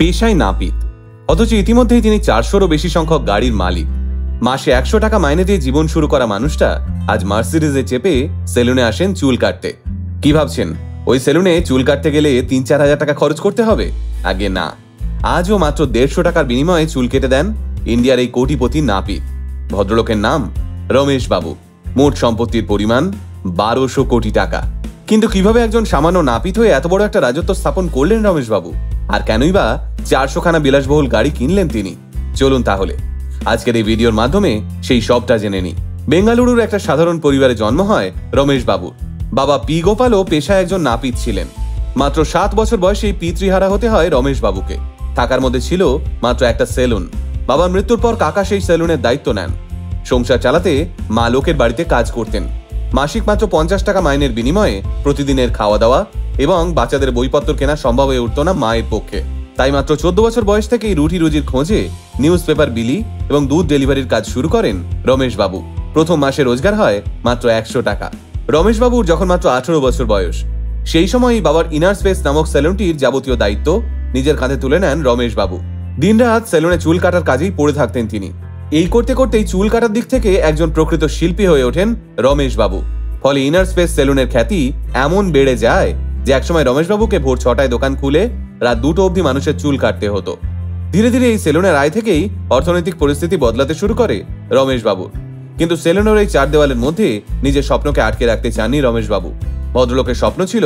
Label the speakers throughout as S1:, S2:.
S1: পেশায় নাপিত, অথচ ইতিমধ্যেই তিনি 400-রও বেশি সংখ্যক গাড়ির মালিক। মাসে 100 টাকা মাইনে দিয়ে জীবন শুরু করা মানুষটা আজ মার্সিডিজে চেপে সেলুনে আসেন চুল কাটতে। কি ভাবছেন, ওই সেলুনে চুল কাটতে গেলে 3-4 হাজার টাকা খরচ করতে হবে? আগে না, আজও মাত্র 150 টাকার বিনিময়ে চুল কেটে দেন ইন্ডিয়ার এই কোটিপতি নাপিত। ভদ্রলোকের নাম রমেশ বাবু। মোট সম্পত্তির পরিমাণ 1200 কোটি টাকা। কিন্তু কিভাবে একজন সামান্য নাপিত হয়ে এত বড় একটা রাজত্ব স্থাপন করলেন রমেশ বাবু? আর কেনই বা 400 খানা বিলাসবহুল গাড়ি কিনলেন তিনি? চলুন তাহলে আজকের এই ভিডিওর মাধ্যমে সেই সবটা জেনে নিই। বেঙ্গালুরুর একটা সাধারণ পরিবারে জন্ম হয় রমেশ বাবুর। বাবা পি গোপালও পেশায় একজন নাপিত ছিলেন। মাত্র 7 বছর বয়সেই পিতৃহারা হতে হয় রমেশ বাবুকে। থাকার মধ্যে ছিল মাত্র একটা সেলুন। বাবার মৃত্যুর পর কাকা সেই সেলুনের দায়িত্ব নেন। সংসার চালাতে মা লোকের বাড়িতে কাজ করতেন। মাসিক মাত্র 50 টাকা মাইনের বিনিময়ে প্রতিদিনের খাওয়া দাওয়া এবং বাচ্চাদের বইপত্র কেনা সম্ভব হয়ে উঠত না মায়ের পক্ষে। তাই মাত্র 14 বছর বয়স থেকেই রুটি রুজির খোঁজে নিউজ পেপার বিলি এবং দুধ ডেলিভারির কাজ শুরু করেন রমেশ বাবু। প্রথম মাসে রোজগার হয় মাত্র 100 টাকা। রমেশ বাবুর যখন মাত্র 18 বছর বয়স, সেই সময়ই বাবার ইনার স্পেস নামক সেলুনটির যাবতীয় দায়িত্ব নিজের কাঁধে তুলে নেন রমেশ বাবু। দিনরাত সেলুনে চুল কাটার কাজেই পড়ে থাকতেন তিনি। এই করতে করতেই চুল কাটার দিক থেকে একজন প্রকৃত শিল্পী হয়ে ওঠেন রমেশ বাবু। ফলে ইনার স্পেস সেলুনের খ্যাতি এমন বেড়ে যায় যে একসময় রমেশ বাবুকে ভোর 6টায় দোকান খুলে রাত 2টো অবধি মানুষের চুল কাটতে হতো। ধীরে ধীরে এই সেলুনের আয় থেকেই অর্থনৈতিক পরিস্থিতি বদলাতে শুরু করে রমেশ বাবু। কিন্তু সেলুনের এই 4 দেওয়ালের মধ্যে নিজের স্বপ্নকে আটকে রাখতে চাননি রমেশ বাবু। ভদ্রলোকের স্বপ্ন ছিল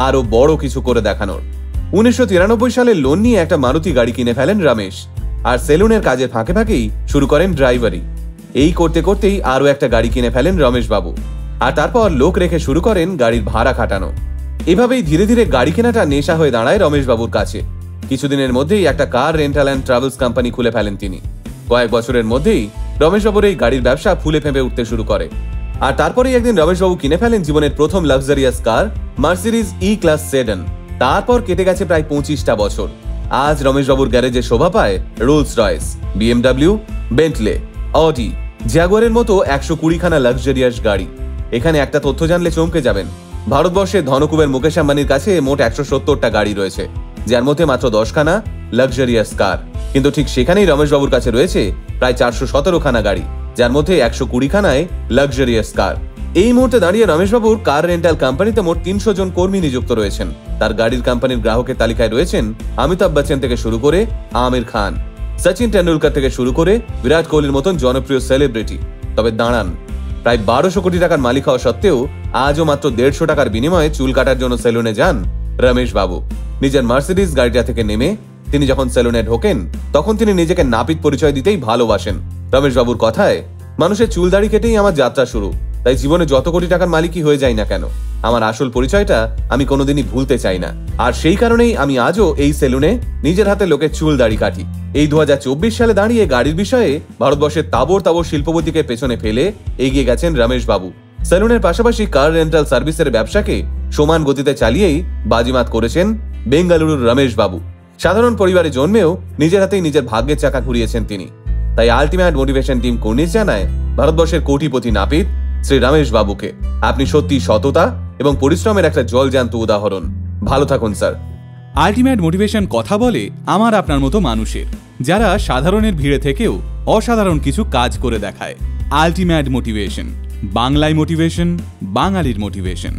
S1: আরো বড় কিছু করে দেখানোর। 1993 সালে লোন নিয়ে একটা মারুতি গাড়ি কিনে ফেলেন রমেশ। আর সেলুনের কাজের ফাঁকে ফাঁকেই শুরু করেন ড্রাইভারি। এই করতে করতেই আরো একটা গাড়ি কিনে ফেলেন রমেশ বাবু। আর তারপর লোক রেখে শুরু করেন গাড়ির ভাড়া খাটানো। এভাবেই ধীরে ধীরে গাড়ি কেনাটা নেশা হয়ে দাঁড়ায় রমেশ বাবুর কাছে। কিছুদিনের মধ্যেই একটা কার রেন্টাল অ্যান্ড ট্রাভেলস কোম্পানি খুলে ফেলেন তিনি। কয়েক বছরের মধ্যেই রমেশ বাবুর এই গাড়ির ব্যবসা ফুলে ফেঁপে উঠতে শুরু করে। আর তারপরেই একদিন রমেশ বাবু কিনে ফেলেন জীবনের প্রথম লাক্সারিয়াস কার, মার্সিডিজ ই ক্লাস সেডান। তারপর কেটে গেছে প্রায় 25টা বছর। আজ রমেশ বাবুর গ্যারেজে শোভা পায় Rolls Royce, BMW, Bentley, Audi, জ্যাগুয়ারের মতো 120 খানা লাক্সারিয়াস গাড়ি। এখানে একটা তথ্য জানলে চমকে যাবেন। ভারতবর্ষের ধনকুবের মুকেশ আম্বানির কাছে মোট 170টা গাড়ি রয়েছে, যার মধ্যে মাত্র 10 খানা লাক্সারিয়াস কার। কিন্তু ঠিক সেখানেই রমেশ বাবুর কাছে রয়েছে প্রায় 417 খানা গাড়ি, যার মধ্যে 120 খানায় লাক্সারিয়াস কার। এই মুহূর্তে দাঁড়িয়ে রমেশ বাবুর কার রেন্টাল কোম্পানিতে মোট 300 জন কর্মী নিযুক্ত রয়েছেন। তার গাড়ির কোম্পানির গ্রাহকের তালিকায় রয়েছেন অমিতাভ বচ্চন থেকে শুরু করে আমির খান, সচিন টেন্ডুলকার থেকে শুরু করে বিরাট কোহলির মতন জনপ্রিয় সেলিব্রিটি। তবে দাঁড়ান, প্রায় 1200 কোটি টাকার মালিক হওয়া সত্ত্বেও আজও মাত্র 150 টাকার বিনিময়ে চুল কাটার জন্য সেলুনে যান রমেশ বাবু। নিজের মার্সিডিজ গাড়িটা থেকে নেমে তিনি যখন সেলুনে ঢোকেন, তখন তিনি নিজেকে নাপিত পরিচয় দিতেই ভালোবাসেন। রমেশ বাবুর কথায়, মানুষের চুল দাড়ি কেটেই আমার যাত্রা শুরু। তাই জীবনে যত কোটি টাকার মালিকই হয়ে যাই না কেন, আমার আসল পরিচয়টা আমি কোনোদিনই ভুলতে চাই না। আর সেই কারণেই আমি আজও এই সেলুনে নিজের হাতে লোকের চুল দাড়ি কাটি। এই 2024 সালে দাঁড়িয়ে গাড়ির বিষয়ে ভারতবর্ষের তাবর তাবর শিল্পপতিকে পেছনে ফেলে এগিয়ে গেছেন রমেশ বাবু। সেলুনের পাশাপাশি কার রেন্টাল সার্ভিসের ব্যবসাকে সমান গতিতে চালিয়েই বাজিমাত করেছেন বেঙ্গালুরুর রমেশ বাবু। সাধারণ পরিবারে জন্মেও নিজের হাতেই নিজের ভাগ্যের চাকা ঘুরিয়েছেন তিনি। তাই আলটিমেট মোটিভেশন টিম কর্নিশ জানায় ভারতবর্ষের কোটিপতি নাপিত শ্রী রমেশ বাবুকে আপনি সত্যি সততা এবং পরিশ্রমের একটা জলজ্যান্ত উদাহরণ। ভালো থাকুন স্যার।
S2: আলটিমেট মোটিভেশন কথা বলে আমার আপনার মতো মানুষের, যারা সাধারণের ভিড়ে থেকেও অসাধারণ কিছু কাজ করে দেখায়। আলটিমেট মোটিভেশন, বাংলায় মোটিভেশন, বাঙালির মোটিভেশন।